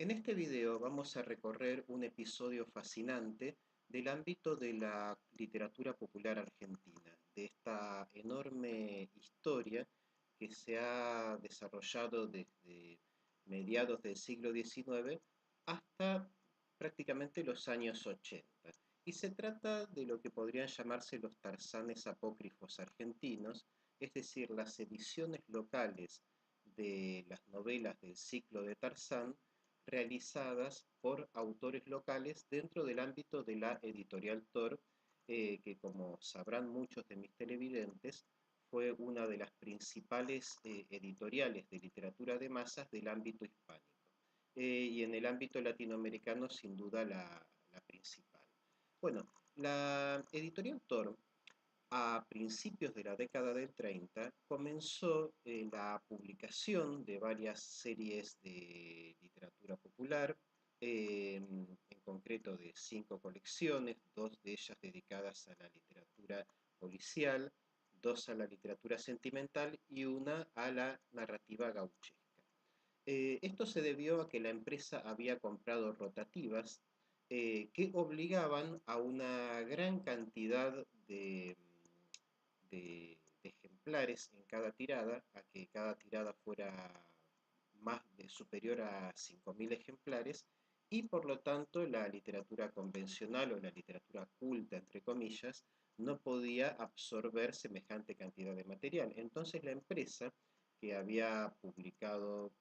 En este video vamos a recorrer un episodio fascinante del ámbito de la literatura popular argentina, de esta enorme historia que se ha desarrollado desde mediados del siglo XIX hasta prácticamente los años 80. Y se trata de lo que podrían llamarse los Tarzanes apócrifos argentinos, es decir, las ediciones locales de las novelas del ciclo de Tarzán realizadas por autores locales dentro del ámbito de la editorial Tor, que como sabrán muchos de mis televidentes, fue una de las principales editoriales de literatura de masas del ámbito hispánico. Y en el ámbito latinoamericano, sin duda, la principal. Bueno, la editorial Tor a principios de la década del 30 comenzó la publicación de varias series de literatura popular, en concreto de 5 colecciones, 2 de ellas dedicadas a la literatura policial, 2 a la literatura sentimental y una a la narrativa gauchesca. Esto se debió a que la empresa había comprado rotativas que obligaban a una gran cantidad de ejemplares en cada tirada, a que cada tirada fuera superior a 5.000 ejemplares, y por lo tanto la literatura convencional o la literatura culta, entre comillas, no podía absorber semejante cantidad de material. Entonces la empresa, que había publicado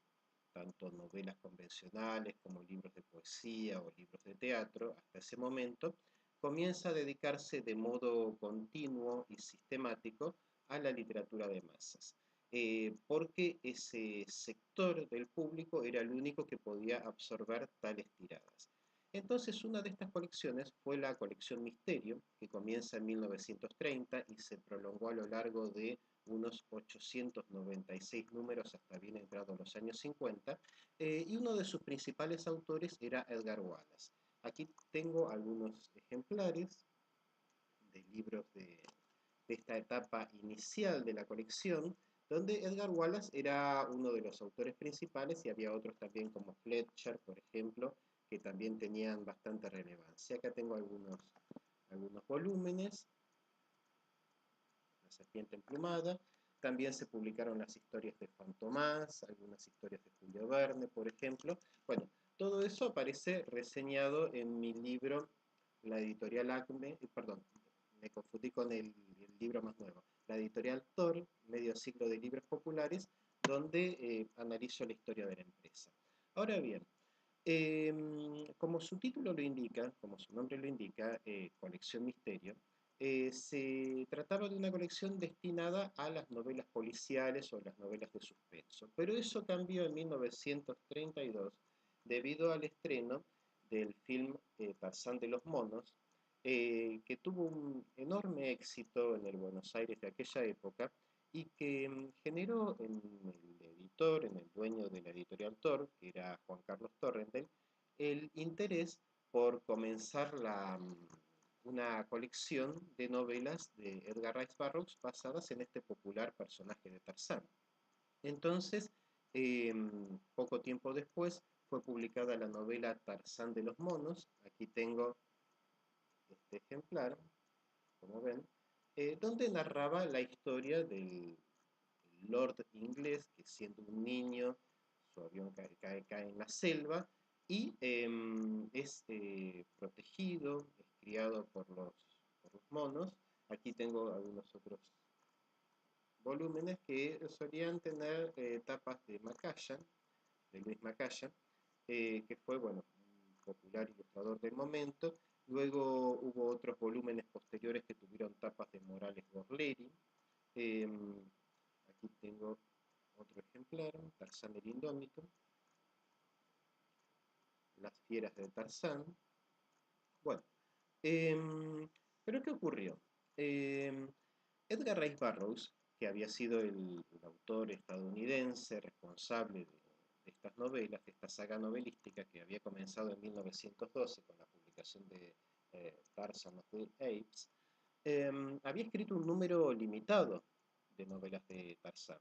tanto novelas convencionales como libros de poesía o libros de teatro hasta ese momento, comienza a dedicarse de modo continuo y sistemático a la literatura de masas, porque ese sector del público era el único que podía absorber tales tiradas. Entonces, una de estas colecciones fue la colección Misterio, que comienza en 1930 y se prolongó a lo largo de unos 896 números hasta bien entrados los años 50, y uno de sus principales autores era Edgar Wallace. Aquí tengo algunos ejemplares de libros de esta etapa inicial de la colección, donde Edgar Wallace era uno de los autores principales y había otros también como Fletcher, por ejemplo, que también tenían bastante relevancia. Acá tengo algunos volúmenes, La serpiente emplumada. También se publicaron las historias de Juan Tomás, algunas historias de Julio Verne, por ejemplo. Bueno, todo eso aparece reseñado en mi libro, la editorial Acme, perdón, me confundí con el libro más nuevo, la editorial Tor, Medio Siglo de Libros Populares, donde analizo la historia de la empresa. Ahora bien, como su título lo indica, como su nombre lo indica, Colección Misterio, se trataba de una colección destinada a las novelas policiales o las novelas de suspenso, pero eso cambió en 1932 debido al estreno del film Tarzán de los Monos, que tuvo un enorme éxito en el Buenos Aires de aquella época y que generó en el editor, en el dueño de la editorial Tor, que era Juan Carlos Torrendel, el interés por comenzar una colección de novelas de Edgar Rice Burroughs basadas en este popular personaje de Tarzán. Entonces, poco tiempo después, fue publicada la novela Tarzán de los Monos. Aquí tengo este ejemplar, como ven, donde narraba la historia del lord inglés que, siendo un niño, su avión cae en la selva y es protegido, es criado por los monos. Aquí tengo algunos otros volúmenes que solían tener tapas de Macallan, de Luis Macallan, que fue, bueno, un popular ilustrador del momento. Luego hubo otros volúmenes posteriores que tuvieron tapas de Morales Gorleri. Eh, Aquí tengo otro ejemplar, Tarzán el Indómito, Las fieras de Tarzán. Bueno, pero ¿qué ocurrió? Edgar Rice Burroughs, que había sido el autor estadounidense responsable de estas novelas, de esta saga novelística que había comenzado en 1912 con la publicación de Tarzan of the Apes, había escrito un número limitado de novelas de Tarzán.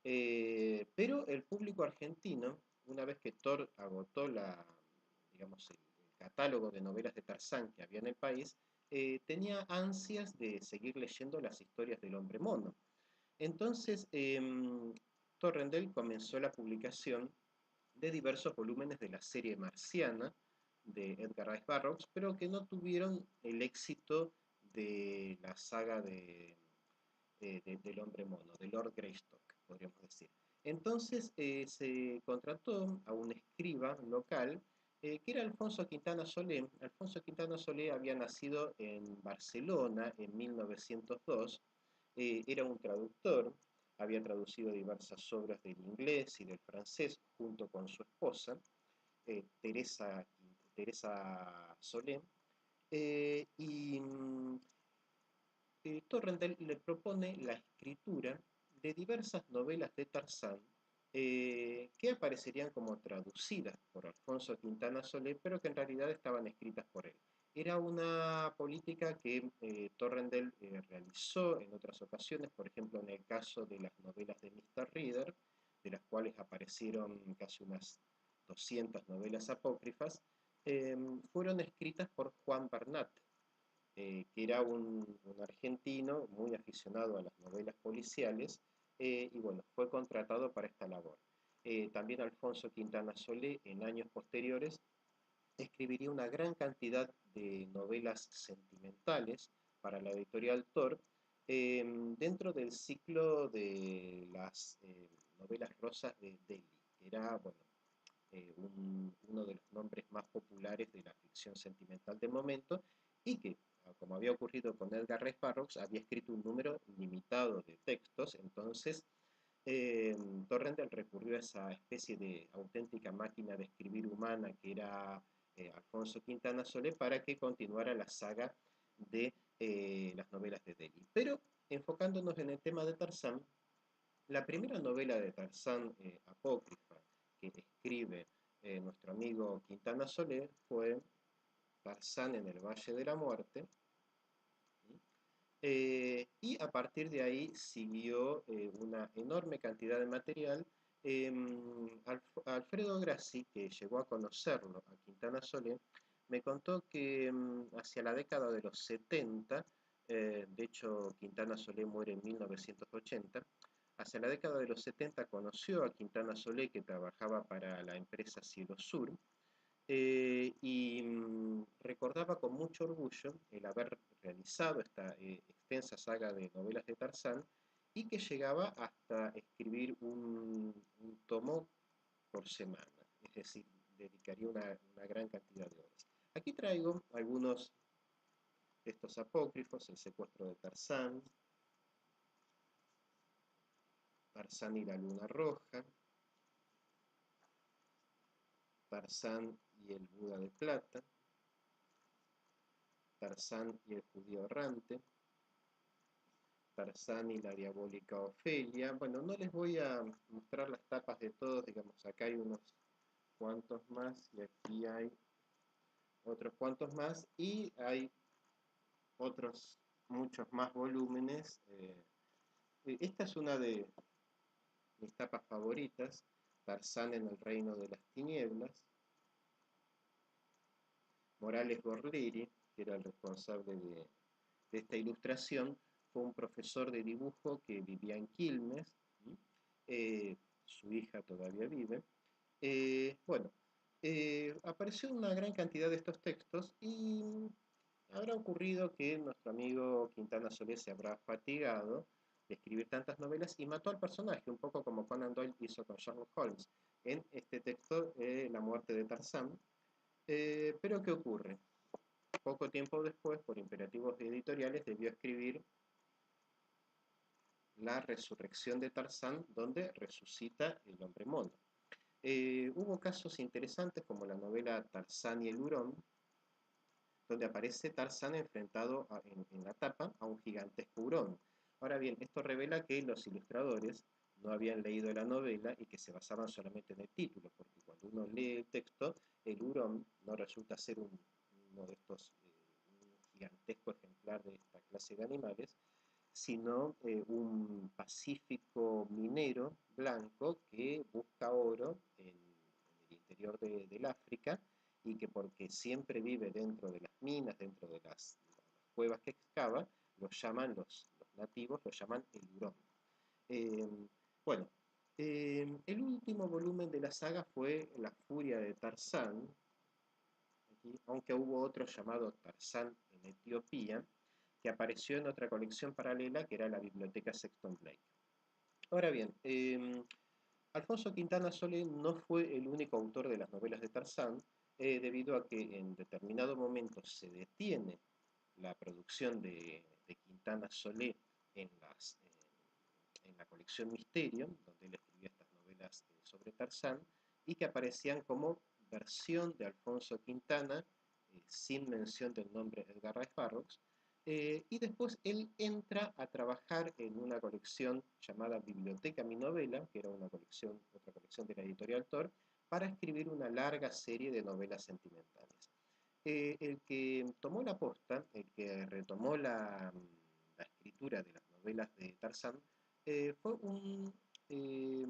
Pero el público argentino una vez que Thor agotó digamos, el catálogo de novelas de Tarzán que había en el país, tenía ansias de seguir leyendo las historias del hombre mono. Entonces, Torrendell comenzó la publicación de diversos volúmenes de la serie marciana de Edgar Rice Burroughs, pero que no tuvieron el éxito de la saga del hombre mono, de Lord Greystock, podríamos decir. Entonces se contrató a un escriba local que era Alfonso Quintana Solé. Alfonso Quintana Solé había nacido en Barcelona en 1902, era un traductor, había traducido diversas obras del inglés y del francés junto con su esposa, Teresa Solé, y Torrendell le propone la escritura de diversas novelas de Tarzán que aparecerían como traducidas por Alfonso Quintana Solé, pero que en realidad estaban escritas por él. Era una política que Torrendell realizó en otras ocasiones, por ejemplo en el caso de las novelas de Mr. Reader, de las cuales aparecieron casi unas 200 novelas apócrifas, fueron escritas por Juan Bernat, que era un argentino muy aficionado a las novelas policiales, y bueno, fue contratado para esta labor. También Alfonso Quintana Solé, en años posteriores, escribiría una gran cantidad de novelas sentimentales para la editorial Tor, dentro del ciclo de las novelas rosas de Delhi, que era, bueno, uno de los nombres más populares de la ficción sentimental del momento, y que, como había ocurrido con Edgar Rice Burroughs, había escrito un número limitado de textos. Entonces Torrendell recurrió a esa especie de auténtica máquina de escribir humana que era Alfonso Quintana Solé para que continuara la saga de las novelas de Delhi. Pero enfocándonos en el tema de Tarzán, la primera novela de Tarzán apócrifa que escribe nuestro amigo Quintana Solé fue Tarzán en el Valle de la Muerte, y a partir de ahí siguió una enorme cantidad de material. Alfredo Grassi, que llegó a conocerlo a Quintana Solé, me contó que hacia la década de los 70, de hecho Quintana Solé muere en 1980, hacia la década de los 70 conoció a Quintana Solé, que trabajaba para la empresa Cielo Sur, y recordaba con mucho orgullo el haber realizado esta extensa saga de novelas de Tarzán, y que llegaba hasta escribir un tomo por semana, es decir, dedicaría una gran cantidad de horas. Aquí traigo algunos de estos apócrifos: El secuestro de Tarzán, Tarzán y la luna roja, Tarzán y el Buda de plata, Tarzán y el judío errante, Tarzán y la diabólica Ofelia. Bueno, no les voy a mostrar las tapas de todos, digamos, acá hay unos cuantos más y aquí hay otros cuantos más, y hay otros muchos más volúmenes. Esta es una de mis tapas favoritas, Tarzán en el reino de las tinieblas. Morales Gorleri, que era el responsable de esta ilustración, fue un profesor de dibujo que vivía en Quilmes. Su hija todavía vive. Bueno, apareció una gran cantidad de estos textos, y habrá ocurrido que nuestro amigo Quintana Solé se habrá fatigado de escribir tantas novelas y mató al personaje, un poco como Conan Doyle hizo con Sherlock Holmes en este texto, La muerte de Tarzán. Pero ¿qué ocurre? Poco tiempo después, por imperativos editoriales, debió escribir La resurrección de Tarzán, donde resucita el hombre mono. Hubo casos interesantes como la novela Tarzán y el hurón, donde aparece Tarzán enfrentado en la tapa a un gigantesco hurón. Ahora bien, esto revela que los ilustradores no habían leído la novela y que se basaban solamente en el título, porque cuando uno lee el texto, el hurón no resulta ser uno de estos un gigantesco ejemplar de esta clase de animales, sino un pacífico minero blanco que busca oro el interior del África, y que porque siempre vive dentro de las minas, dentro de las cuevas que excava, los nativos lo llaman el hurón. Eh, bueno, el último volumen de la saga fue La Furia de Tarzán, aquí, aunque hubo otro llamado Tarzán en Etiopía, que apareció en otra colección paralela que era la Biblioteca Sexton Blake. Ahora bien, Alfonso Quintana Solé no fue el único autor de las novelas de Tarzán, debido a que en determinado momento se detiene la producción de Quintana Solé en, en la colección Misterio, donde él escribía estas novelas sobre Tarzán, y que aparecían como versión de Alfonso Quintana, sin mención del nombre Edgar Rice Burroughs, y después él entra a trabajar en una colección llamada Biblioteca Mi Novela, que era otra colección de la editorial Tor, para escribir una larga serie de novelas sentimentales. El que tomó la posta, el que retomó la escritura de las novelas de Tarzán, fue eh,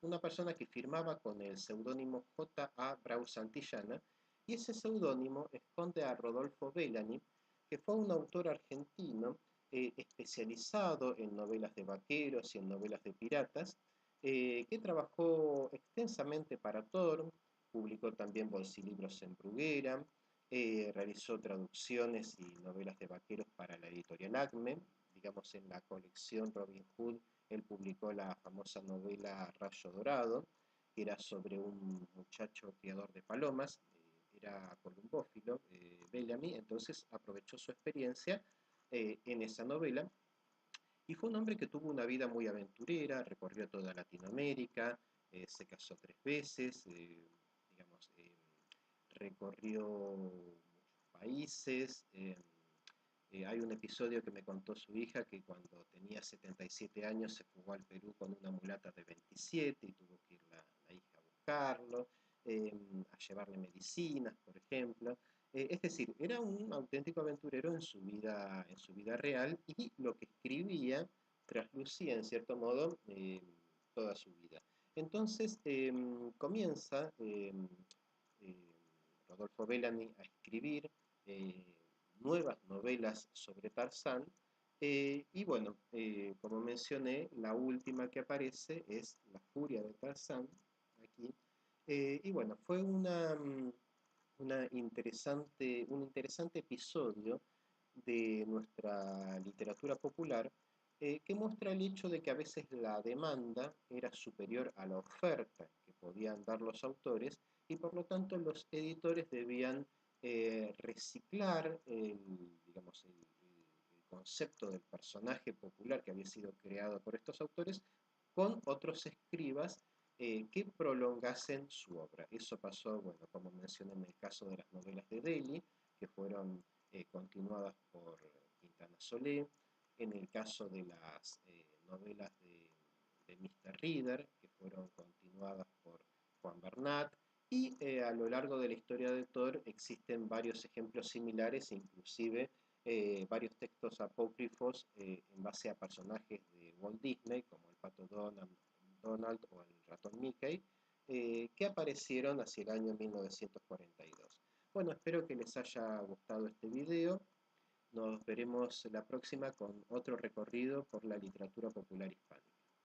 una persona que firmaba con el seudónimo J.A. Brau Santillana, y ese seudónimo esconde a Rodolfo Bellani, que fue un autor argentino especializado en novelas de vaqueros y en novelas de piratas, que trabajó extensamente para Tor, publicó también bolsilibros en Bruguera, realizó traducciones y novelas de vaqueros para la editorial Acme. Digamos, en la colección Robin Hood, él publicó la famosa novela Rayo Dorado, que era sobre un muchacho criador de palomas, era columbófilo, Bellamy, entonces aprovechó su experiencia en esa novela, y fue un hombre que tuvo una vida muy aventurera, recorrió toda Latinoamérica, se casó 3 veces, digamos, recorrió muchos países. Hay un episodio que me contó su hija que cuando tenía 77 años se fugó al Perú con una mulata de 27 y tuvo que ir la hija a buscarlo, a llevarle medicinas, por ejemplo. Es decir, era un auténtico aventurero en su vida real, y lo que escribía traslucía en cierto modo toda su vida. Entonces comienza eh, Rodolfo Bellamy a escribir eh, nuevas novelas sobre Tarzán, y bueno, como mencioné, la última que aparece es La Furia de Tarzán, aquí, y bueno, fue un interesante episodio de nuestra literatura popular, que muestra el hecho de que a veces la demanda era superior a la oferta que podían dar los autores, y por lo tanto los editores debían reciclar digamos, el concepto del personaje popular que había sido creado por estos autores con otros escribas que prolongasen su obra. Eso pasó, bueno, como mencioné, en el caso de las novelas de Delhi, que fueron continuadas por Quintana Solé, en el caso de las novelas de Mr. Reader, que fueron continuadas por Juan Bernat, y a lo largo de la historia de Thor existen varios ejemplos similares, inclusive varios textos apócrifos en base a personajes de Walt Disney, como el pato Donald o el ratón Mickey, que aparecieron hacia el año 1942. Bueno, espero que les haya gustado este video. Nos veremos la próxima con otro recorrido por la literatura popular hispana.